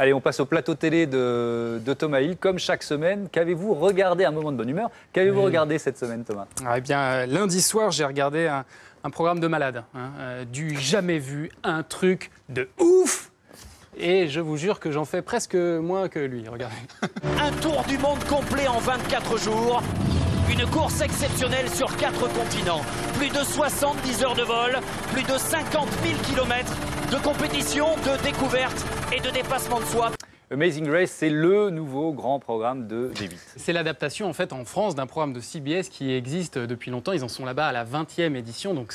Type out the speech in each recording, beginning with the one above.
Allez, on passe au plateau télé de Thomas Hill. Comme chaque semaine, qu'avez-vous regardé, un moment de bonne humeur? Qu'avez-vous regardé cette semaine, Thomas? Eh bien, lundi soir, j'ai regardé un programme de malade. Du jamais vu, un truc de ouf. Et je vous jure que j'en fais presque moins que lui. Regardez. Un tour du monde complet en 24 jours. Une course exceptionnelle sur 4 continents. Plus de 70 heures de vol, plus de 50 000 kilomètres de compétition, de découverte et de dépassement de soi. Amazing Race, c'est le nouveau grand programme de D8. C'est l'adaptation en fait en France d'un programme de CBS qui existe depuis longtemps. Ils en sont là-bas à la 20e édition, donc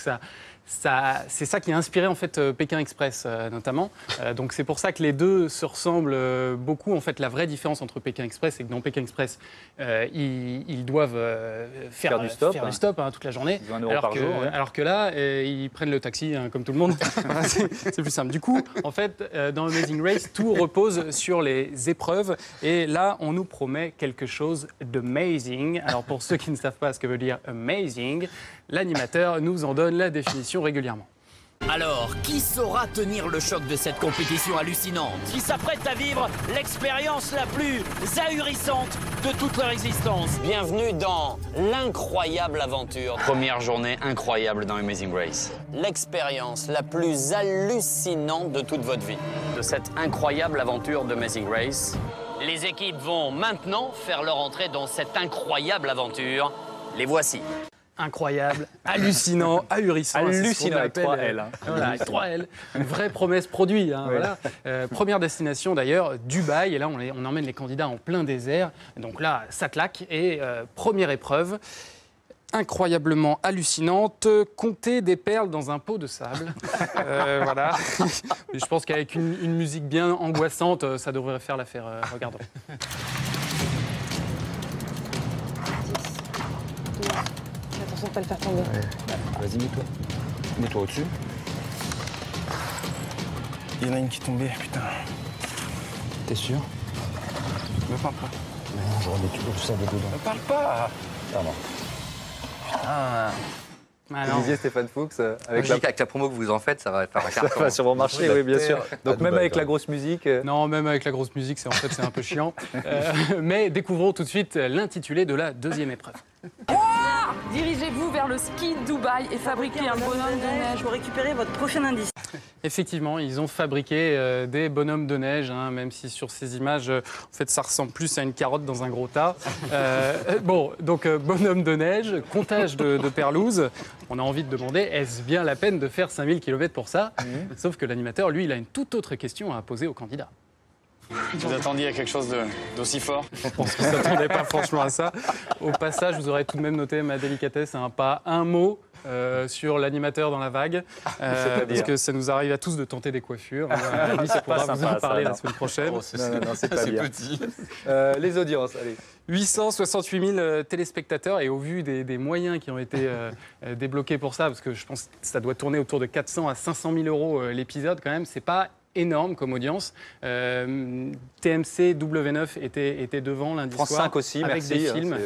c'est ça qui a inspiré en fait Pékin Express notamment. Donc c'est pour ça que les deux se ressemblent beaucoup. En fait, la vraie différence entre Pékin Express, c'est que dans Pékin Express, ils doivent faire du stop toute la journée. Ils ont 1 euro par jour. Ouais. Alors que là, ils prennent le taxi comme tout le monde. C'est plus simple. Du coup, en fait, dans Amazing Race, tout repose sur les épreuves. Et là, on nous promet quelque chose d'amazing. Alors pour ceux qui ne savent pas ce que veut dire amazing, l'animateur nous en donne la définition régulièrement. Alors, qui saura tenir le choc de cette compétition hallucinante? Qui s'apprête à vivre l'expérience la plus ahurissante de toute leur existence? Bienvenue dans l'incroyable aventure. Première journée incroyable dans Amazing Race. L'expérience la plus hallucinante de toute votre vie. De cette incroyable aventure d'Amazing Race. Les équipes vont maintenant faire leur entrée dans cette incroyable aventure. Les voici. Incroyable, hallucinant, ahurissant. Hallucinant avec 3 L. Voilà, avec 3 L. Une vraie promesse produit. Ouais. Voilà. Première destination d'ailleurs, Dubaï. Et là, on emmène les candidats en plein désert. Donc là, ça claque. Et première épreuve, incroyablement hallucinante, compter des perles dans un pot de sable. Voilà. Je pense qu'avec une musique bien angoissante, ça devrait faire l'affaire. Regardons. Attention de pas le faire tomber. Ouais. Vas-y, mets-toi. Mets-toi au-dessus. Il y en a une qui est tombée, putain. T'es sûr? Me parle pas. Mais non, j'aurais mis tout ça dedans. Me parle pas. Pardon. Ah. Ah Vous disiez Stéphane Fuchs, avec avec la promo que vous en faites, ça va faire un carton. Ça va sûrement marcher, oui, bien sûr. Donc même avec la grosse musique... Non, même avec la grosse musique, c'est un peu chiant. Mais découvrons tout de suite l'intitulé de la deuxième épreuve. Dirigez-vous vers le ski de Dubaï et fabriquez un bonhomme de neige pour récupérer votre prochain indice. Effectivement, ils ont fabriqué des bonhommes de neige, même si sur ces images, en fait, ça ressemble plus à une carotte dans un gros tas. Bon, donc bonhomme de neige, comptage de perlouse. On a envie de demander, est-ce bien la peine de faire 5000 km pour ça? Sauf que l'animateur, lui, il a une toute autre question à poser aux candidats. Vous attendiez à quelque chose d'aussi fort? Je pense qu'ils ne s'attendaient pas franchement à ça. Au passage, vous aurez tout de même noté ma délicatesse, pas un mot sur l'animateur dans la vague, parce que ça nous arrive à tous de tenter des coiffures. Lui, ça pourra vous en parler la semaine prochaine. Non, c'est pas bien. Petit. Les audiences, allez. 868 000 téléspectateurs, et au vu des moyens qui ont été débloqués pour ça, parce que je pense que ça doit tourner autour de 400 à 500 000 euros l'épisode quand même, c'est pas énorme comme audience. TMC W9 était devant lundi soir. France 5 aussi, avec merci. Des films,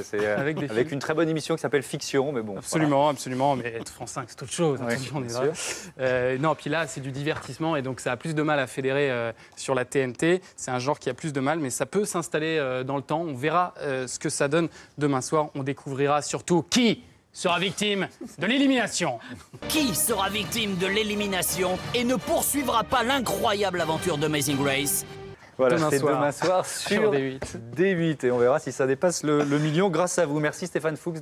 avec une très bonne émission qui s'appelle Fiction, mais bon. Absolument, voilà. Absolument. Mais France 5, c'est autre chose. Ouais, on est non, puis là, c'est du divertissement et donc ça a plus de mal à fédérer sur la TNT. C'est un genre qui a plus de mal, mais ça peut s'installer dans le temps. On verra ce que ça donne demain soir. On découvrira surtout qui sera victime de l'élimination. Qui sera victime de l'élimination et ne poursuivra pas l'incroyable aventure d'Amazing Race? Voilà, demain c'est soir. demain soir sur D8. D8 et on verra si ça dépasse le million grâce à vous. Merci Stéphane Fuchs.